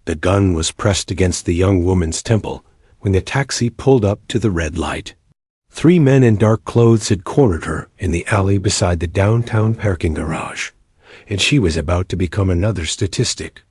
The gun was pressed against the young woman's temple when the taxi pulled up to the red light. 3 men in dark clothes had cornered her in the alley beside the downtown parking garage, and she was about to become another statistic.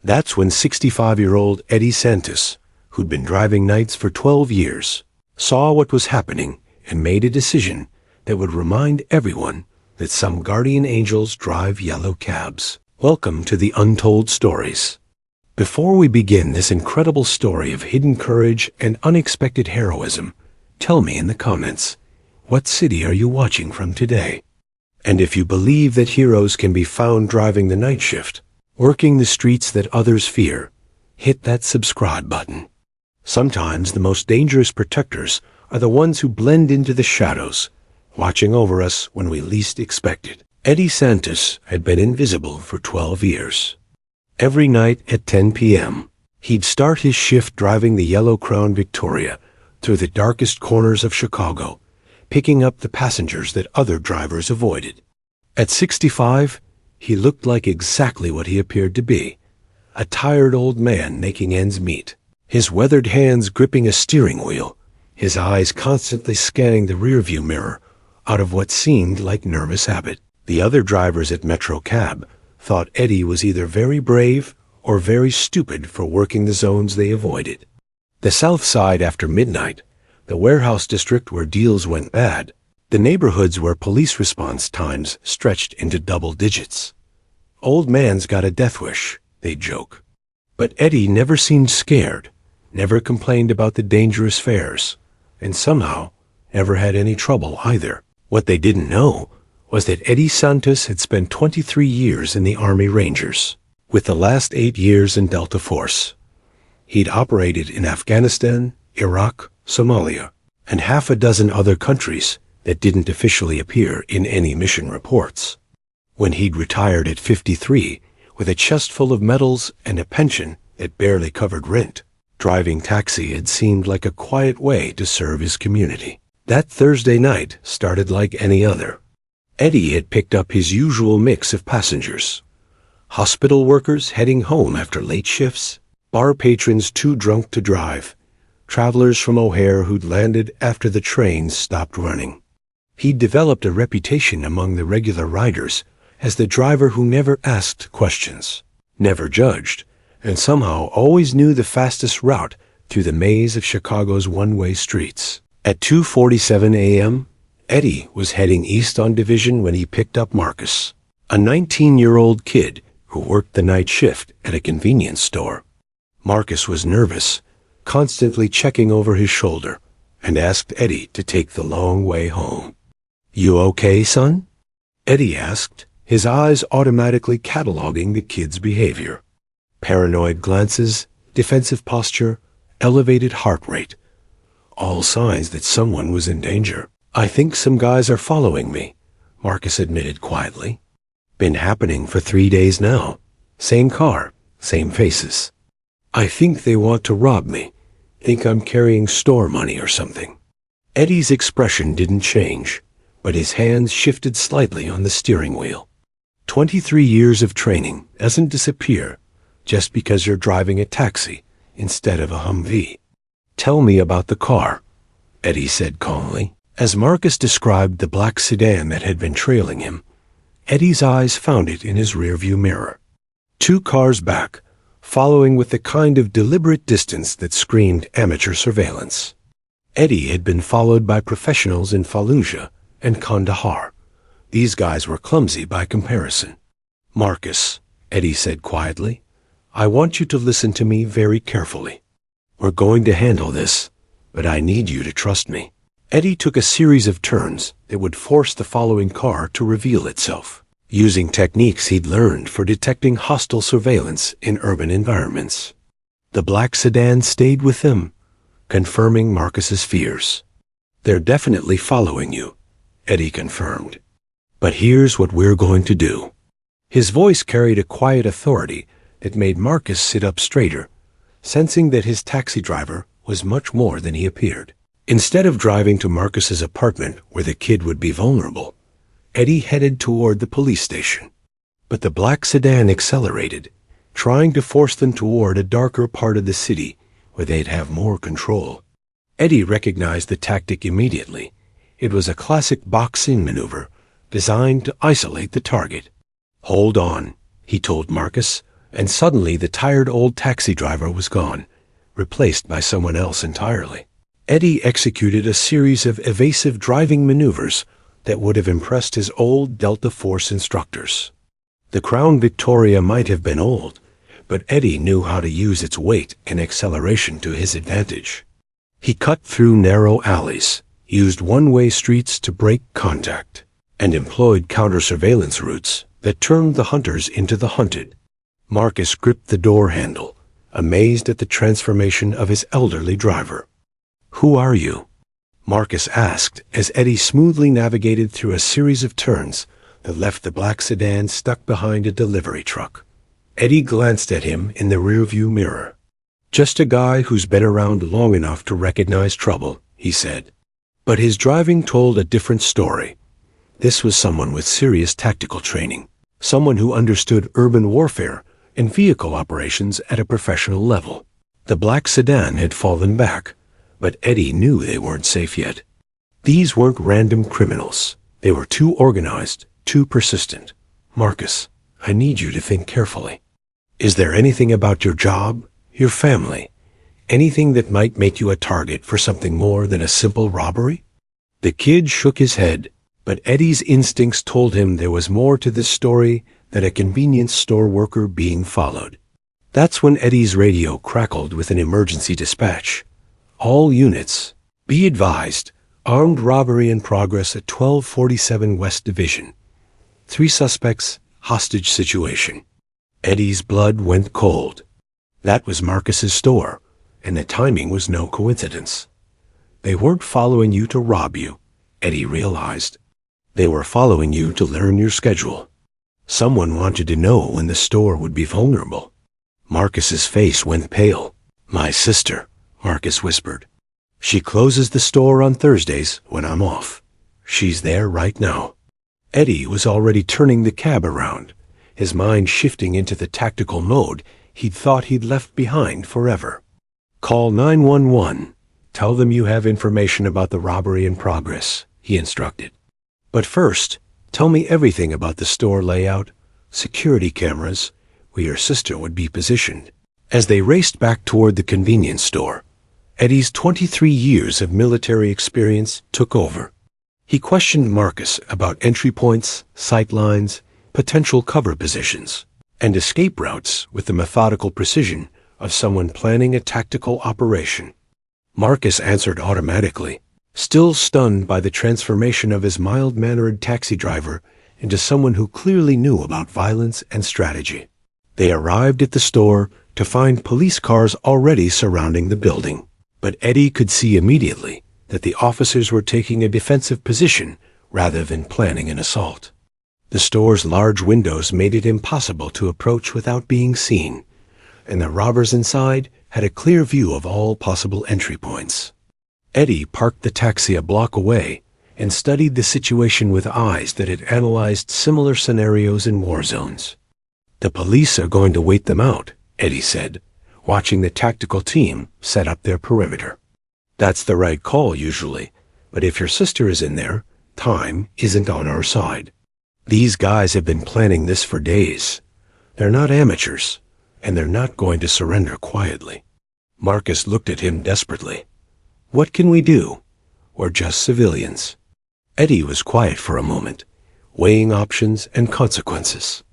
That's when 65-year-old Eddie Santos, who'd been driving nights for 12 years, saw what was happening and made a decision that would remind everyone that some guardian angels drive yellow cabs. Welcome to the Untold Stories. Before we begin this incredible story of hidden courage and unexpected heroism, tell me in the comments, what city are you watching from today? And if you believe that heroes can be found driving the night shift, working the streets that others fear, hit that subscribe button. Sometimes the most dangerous protectors are the ones who blend into the shadows, watching over us when we least expect it. Eddie Santos had been invisible for 12 years. Every night at 10 p.m., he'd start his shift driving the yellow Crown Victoria through the darkest corners of Chicago, picking up the passengers that other drivers avoided. At 65, he looked like exactly what he appeared to be, a tired old man making ends meet, his weathered hands gripping a steering wheel, his eyes constantly scanning the rearview mirror out of what seemed like nervous habit. The other drivers at Metro Cab thought Eddie was either very brave or very stupid for working the zones they avoided. The South Side after midnight, the warehouse district where deals went bad, the neighborhoods where police response times stretched into double digits. Old man's got a death wish, they'd joke. But Eddie never seemed scared, never complained about the dangerous fares, and somehow never had any trouble either. What they didn't know was that Eddie Santos had spent 23 years in the Army Rangers, with the last 8 years in Delta Force. He'd operated in Afghanistan, Iraq, Somalia, and half a dozen other countries that didn't officially appear in any mission reports. When he'd retired at 53, with a chest full of medals and a pension that barely covered rent, driving taxi had seemed like a quiet way to serve his community. That Thursday night started like any other. Eddie had picked up his usual mix of passengers. Hospital workers heading home after late shifts, bar patrons too drunk to drive, travelers from O'Hare who'd landed after the trains stopped running. He'd developed a reputation among the regular riders as the driver who never asked questions, never judged, and somehow always knew the fastest route through the maze of Chicago's one-way streets. At 2:47 a.m., Eddie was heading east on Division when he picked up Marcus, a 19-year-old kid who worked the night shift at a convenience store. Marcus was nervous, constantly checking over his shoulder, and asked Eddie to take the long way home. "You okay, son?" Eddie asked, his eyes automatically cataloging the kid's behavior. Paranoid glances, defensive posture, elevated heart rate, all signs that someone was in danger. "I think some guys are following me," Marcus admitted quietly. "Been happening for 3 days now. Same car, same faces. I think they want to rob me. Think I'm carrying store money or something." Eddie's expression didn't change, but his hands shifted slightly on the steering wheel. 23 years of training doesn't disappear just because you're driving a taxi instead of a Humvee. "Tell me about the car," Eddie said calmly. As Marcus described the black sedan that had been trailing him, Eddie's eyes found it in his rearview mirror. 2 cars back, following with the kind of deliberate distance that screamed amateur surveillance. Eddie had been followed by professionals in Fallujah and Kandahar. These guys were clumsy by comparison. "Marcus," Eddie said quietly, "I want you to listen to me very carefully. We're going to handle this, but I need you to trust me." Eddie took a series of turns that would force the following car to reveal itself, using techniques he'd learned for detecting hostile surveillance in urban environments. The black sedan stayed with them, confirming Marcus's fears. "They're definitely following you," Eddie confirmed. "But here's what we're going to do." His voice carried a quiet authority that made Marcus sit up straighter, sensing that his taxi driver was much more than he appeared. Instead of driving to Marcus's apartment where the kid would be vulnerable, Eddie headed toward the police station. But the black sedan accelerated, trying to force them toward a darker part of the city where they'd have more control. Eddie recognized the tactic immediately. It was a classic boxing maneuver designed to isolate the target. "Hold on," he told Marcus, and suddenly the tired old taxi driver was gone, replaced by someone else entirely. Eddie executed a series of evasive driving maneuvers that would have impressed his old Delta Force instructors. The Crown Victoria might have been old, but Eddie knew how to use its weight and acceleration to his advantage. He cut through narrow alleys, used one-way streets to break contact, and employed counter-surveillance routes that turned the hunters into the hunted. Marcus gripped the door handle, amazed at the transformation of his elderly driver. "Who are you?" Marcus asked as Eddie smoothly navigated through a series of turns that left the black sedan stuck behind a delivery truck. Eddie glanced at him in the rearview mirror. "Just a guy who's been around long enough to recognize trouble," he said. But his driving told a different story. This was someone with serious tactical training, someone who understood urban warfare and vehicle operations at a professional level. The black sedan had fallen back, but Eddie knew they weren't safe yet. These weren't random criminals. They were too organized, too persistent. "Marcus, I need you to think carefully. Is there anything about your job, your family, anything that might make you a target for something more than a simple robbery?" The kid shook his head, but Eddie's instincts told him there was more to this story than a convenience store worker being followed. That's when Eddie's radio crackled with an emergency dispatch. "All units, be advised, armed robbery in progress at 1247 West Division. 3 suspects, hostage situation." Eddie's blood went cold. That was Marcus's store, and the timing was no coincidence. They weren't following you to rob you, Eddie realized. They were following you to learn your schedule. Someone wanted to know when the store would be vulnerable. Marcus's face went pale. "My sister," Marcus whispered. "She closes the store on Thursdays when I'm off. She's there right now." Eddie was already turning the cab around, his mind shifting into the tactical mode he'd thought he'd left behind forever. "Call 911. Tell them you have information about the robbery in progress," he instructed. "But first, tell me everything about the store layout, security cameras, where your sister would be positioned." As they raced back toward the convenience store, Eddie's 23 years of military experience took over. He questioned Marcus about entry points, sight lines, potential cover positions, and escape routes with the methodical precision of someone planning a tactical operation. Marcus answered automatically, still stunned by the transformation of his mild-mannered taxi driver into someone who clearly knew about violence and strategy. They arrived at the store to find police cars already surrounding the building, but Eddie could see immediately that the officers were taking a defensive position rather than planning an assault. The store's large windows made it impossible to approach without being seen, and the robbers inside had a clear view of all possible entry points. Eddie parked the taxi a block away and studied the situation with eyes that had analyzed similar scenarios in war zones. "The police are going to wait them out," Eddie said, watching the tactical team set up their perimeter. "That's the right call usually, but if your sister is in there, time isn't on our side. These guys have been planning this for days. They're not amateurs, and they're not going to surrender quietly." Marcus looked at him desperately. "What can we do? We're just civilians." Eddie was quiet for a moment, weighing options and consequences.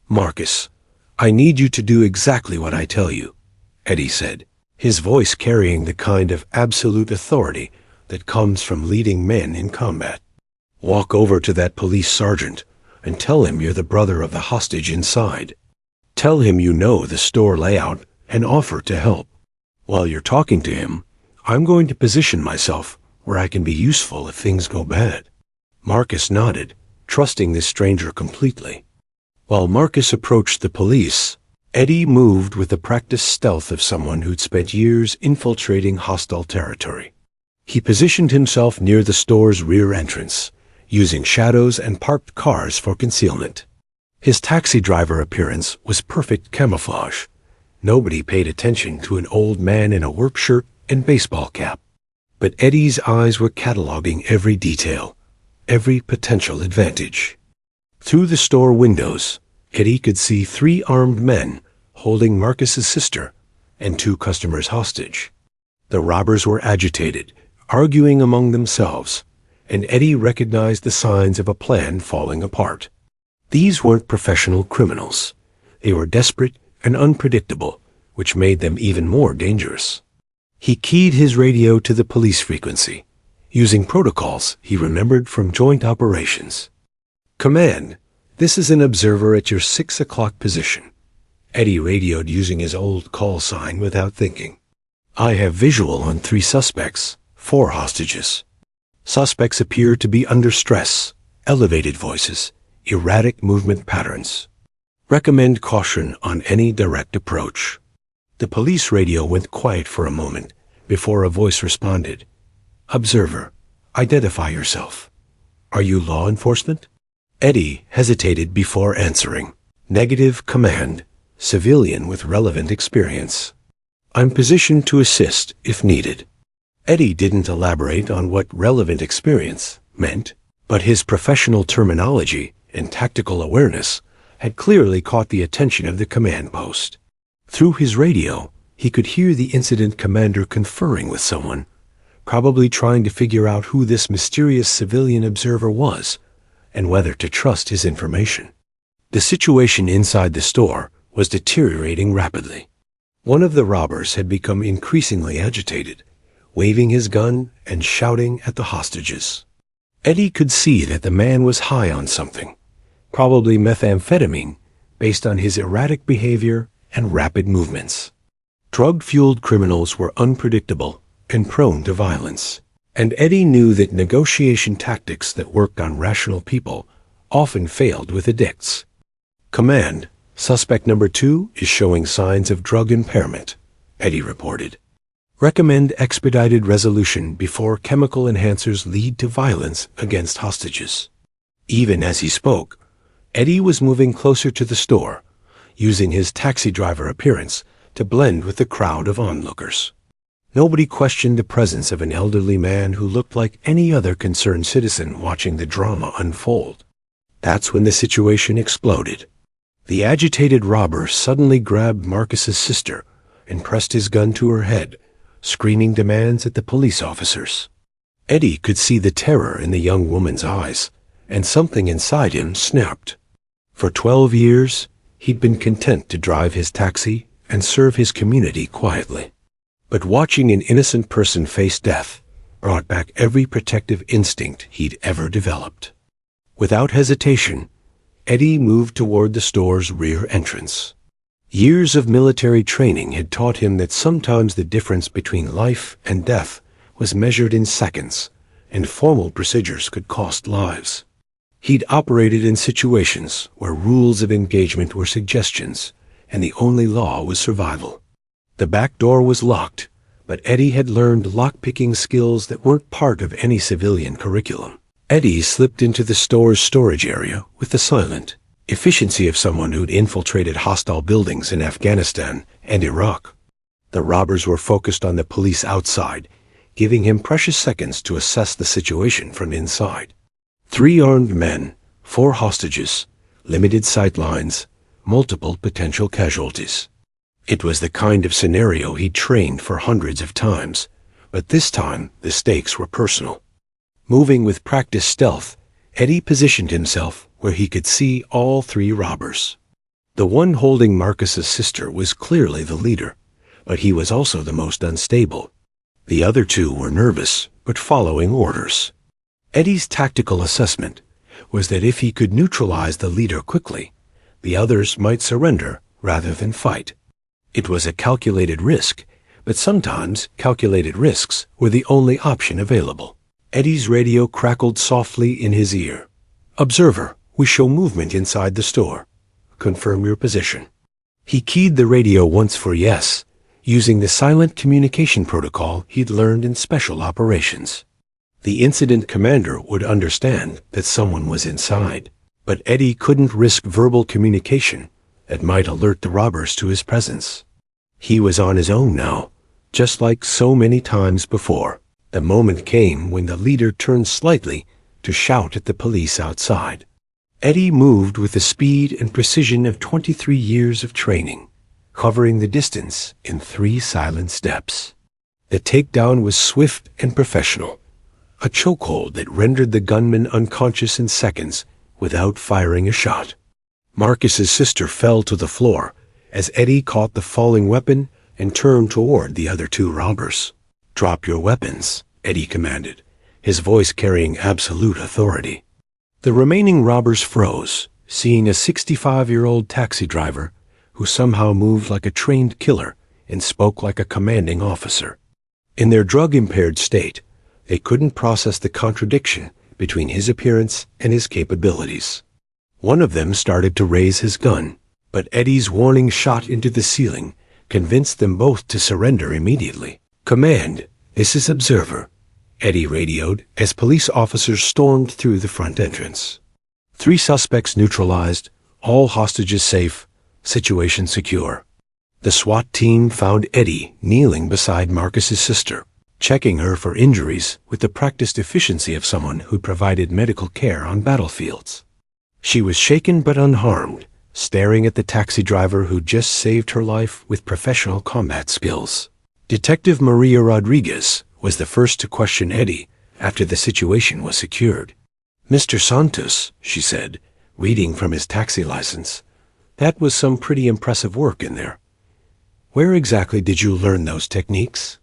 "Marcus, I need you to do exactly what I tell you," Eddie said, his voice carrying the kind of absolute authority that comes from leading men in combat. "Walk over to that police sergeant and tell him you're the brother of the hostage inside. Tell him you know the store layout and offer to help. While you're talking to him, I'm going to position myself where I can be useful if things go bad." Marcus nodded, trusting this stranger completely. While Marcus approached the police, Eddie moved with the practiced stealth of someone who'd spent years infiltrating hostile territory. He positioned himself near the store's rear entrance, using shadows and parked cars for concealment. His taxi driver appearance was perfect camouflage. Nobody paid attention to an old man in a work shirt and baseball cap. But Eddie's eyes were cataloging every detail, every potential advantage. Through the store windows, Eddie could see 3 armed men holding Marcus's sister and 2 customers hostage. The robbers were agitated, arguing among themselves, and Eddie recognized the signs of a plan falling apart. These weren't professional criminals. They were desperate and unpredictable, which made them even more dangerous. He keyed his radio to the police frequency, using protocols he remembered from joint operations. "Command, this is an observer at your 6 o'clock position." Eddie radioed using his old call sign without thinking. "I have visual on 3 suspects, 4 hostages. Suspects appear to be under stress, elevated voices, erratic movement patterns. Recommend caution on any direct approach." The police radio went quiet for a moment before a voice responded. "Observer, identify yourself. Are you law enforcement?" Eddie hesitated before answering. "Negative, command. Civilian with relevant experience. I'm positioned to assist if needed." Eddie didn't elaborate on what relevant experience meant, but his professional terminology and tactical awareness had clearly caught the attention of the command post. Through his radio, he could hear the incident commander conferring with someone, probably trying to figure out who this mysterious civilian observer was and whether to trust his information. The situation inside the store was deteriorating rapidly. One of the robbers had become increasingly agitated, waving his gun and shouting at the hostages. Eddie could see that the man was high on something, probably methamphetamine, based on his erratic behavior and rapid movements. Drug-fueled criminals were unpredictable and prone to violence, and Eddie knew that negotiation tactics that worked on rational people often failed with addicts. "Command, suspect number 2 is showing signs of drug impairment," Eddie reported. "Recommend expedited resolution before chemical enhancers lead to violence against hostages." Even as he spoke, Eddie was moving closer to the store, using his taxi driver appearance to blend with the crowd of onlookers. Nobody questioned the presence of an elderly man who looked like any other concerned citizen watching the drama unfold. That's when the situation exploded. The agitated robber suddenly grabbed Marcus's sister and pressed his gun to her head, screaming demands at the police officers. Eddie could see the terror in the young woman's eyes, and something inside him snapped. For 12 years, he'd been content to drive his taxi and serve his community quietly. But watching an innocent person face death brought back every protective instinct he'd ever developed. Without hesitation, Eddie moved toward the store's rear entrance. Years of military training had taught him that sometimes the difference between life and death was measured in seconds, and formal procedures could cost lives. He'd operated in situations where rules of engagement were suggestions, and the only law was survival. The back door was locked, but Eddie had learned lockpicking skills that weren't part of any civilian curriculum. Eddie slipped into the store's storage area with the silent efficiency of someone who'd infiltrated hostile buildings in Afghanistan and Iraq. The robbers were focused on the police outside, giving him precious seconds to assess the situation from inside. 3 armed men, 4 hostages, limited sight lines, multiple potential casualties. It was the kind of scenario he'd trained for hundreds of times, but this time the stakes were personal. Moving with practiced stealth, Eddie positioned himself where he could see all 3 robbers. The one holding Marcus's sister was clearly the leader, but he was also the most unstable. The other 2 were nervous, but following orders. Eddie's tactical assessment was that if he could neutralize the leader quickly, the others might surrender rather than fight. It was a calculated risk, but sometimes calculated risks were the only option available. Eddie's radio crackled softly in his ear. "Observer, we show movement inside the store. Confirm your position." He keyed the radio once for yes, using the silent communication protocol he'd learned in special operations. The incident commander would understand that someone was inside. But Eddie couldn't risk verbal communication that might alert the robbers to his presence. He was on his own now, just like so many times before. The moment came when the leader turned slightly to shout at the police outside. Eddie moved with the speed and precision of 23 years of training, covering the distance in 3 silent steps. The takedown was swift and professional, a chokehold that rendered the gunman unconscious in seconds without firing a shot. Marcus's sister fell to the floor as Eddie caught the falling weapon and turned toward the other 2 robbers. "Drop your weapons," Eddie commanded, his voice carrying absolute authority. The remaining robbers froze, seeing a 65-year-old taxi driver who somehow moved like a trained killer and spoke like a commanding officer. In their drug-impaired state, they couldn't process the contradiction between his appearance and his capabilities. One of them started to raise his gun, but Eddie's warning shot into the ceiling convinced them both to surrender immediately. "Command, this is Observer," Eddie radioed as police officers stormed through the front entrance. 3 suspects neutralized, all hostages safe, situation secure. The SWAT team found Eddie kneeling beside Marcus's sister, checking her for injuries with the practiced efficiency of someone who provided medical care on battlefields. She was shaken but unharmed, staring at the taxi driver who just saved her life with professional combat skills. Detective Maria Rodriguez was the first to question Eddie after the situation was secured. "Mr. Santos," she said, reading from his taxi license, "that was some pretty impressive work in there. Where exactly did you learn those techniques?"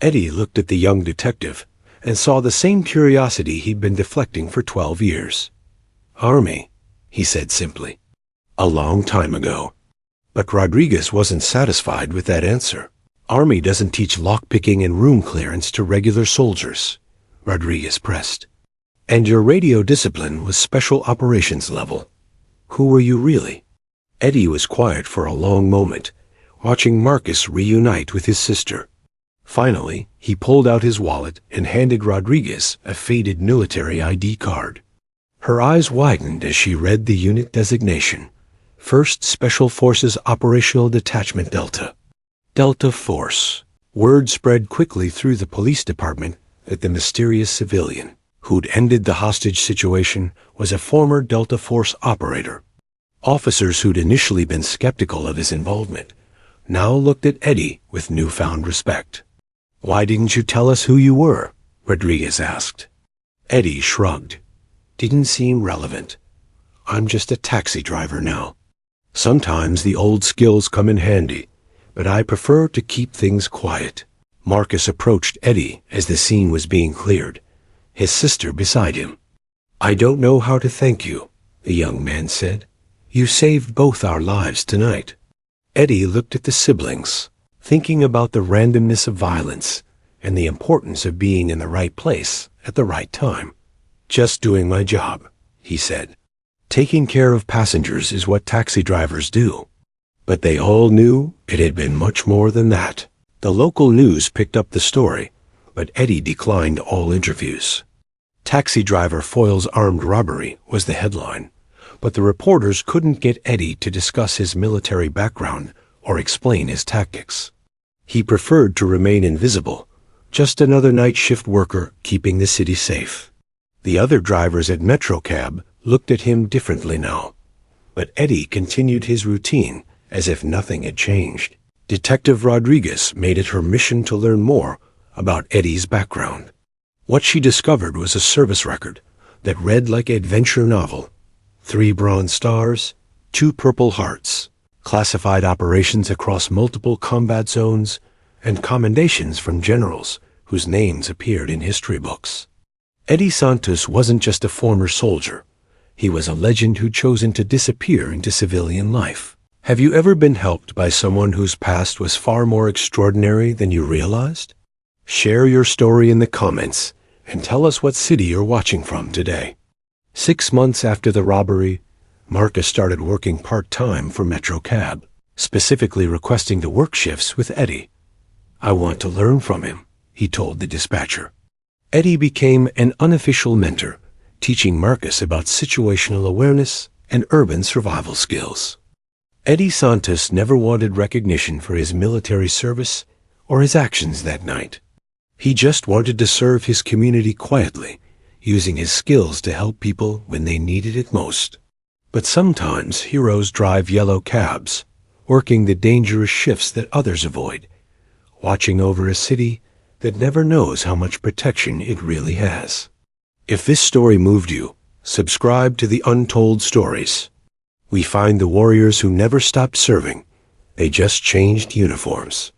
Eddie looked at the young detective and saw the same curiosity he'd been deflecting for 12 years. "Army," he said simply. "A long time ago." But Rodriguez wasn't satisfied with that answer. "Army doesn't teach lockpicking and room clearance to regular soldiers," Rodriguez pressed. "And your radio discipline was special operations level. Who were you really?" Eddie was quiet for a long moment, watching Marcus reunite with his sister. Finally, he pulled out his wallet and handed Rodriguez a faded military ID card. Her eyes widened as she read the unit designation: 1st Special Forces Operational Detachment Delta. Delta Force. Word spread quickly through the police department that the mysterious civilian who'd ended the hostage situation was a former Delta Force operator. Officers who'd initially been skeptical of his involvement now looked at Eddie with newfound respect. "Why didn't you tell us who you were?" Rodriguez asked. Eddie shrugged. "Didn't seem relevant. I'm just a taxi driver now. Sometimes the old skills come in handy, but I prefer to keep things quiet." Marcus approached Eddie as the scene was being cleared, his sister beside him. "I don't know how to thank you," the young man said. "You saved both our lives tonight." Eddie looked at the siblings, thinking about the randomness of violence and the importance of being in the right place at the right time. "Just doing my job," he said. "Taking care of passengers is what taxi drivers do." But they all knew it had been much more than that. The local news picked up the story, but Eddie declined all interviews. "Taxi driver foils armed robbery" was the headline, but the reporters couldn't get Eddie to discuss his military background or explain his tactics. He preferred to remain invisible, just another night shift worker keeping the city safe. The other drivers at Metrocab looked at him differently now, but Eddie continued his routine as if nothing had changed. Detective Rodriguez made it her mission to learn more about Eddie's background. What she discovered was a service record that read like an adventure novel: 3 Bronze Stars, 2 Purple Hearts, classified operations across multiple combat zones, and commendations from generals whose names appeared in history books. Eddie Santos wasn't just a former soldier. He was a legend who'd chosen to disappear into civilian life. Have you ever been helped by someone whose past was far more extraordinary than you realized? Share your story in the comments and tell us what city you're watching from today. 6 months after the robbery, Marcus started working part-time for Metrocab, specifically requesting to work shifts with Eddie. "I want to learn from him," he told the dispatcher. Eddie became an unofficial mentor, teaching Marcus about situational awareness and urban survival skills. Eddie Santos never wanted recognition for his military service or his actions that night. He just wanted to serve his community quietly, using his skills to help people when they needed it most. But sometimes heroes drive yellow cabs, working the dangerous shifts that others avoid, watching over a city that never knows how much protection it really has. If this story moved you, subscribe to the Untold Stories. We find the warriors who never stopped serving. They just changed uniforms.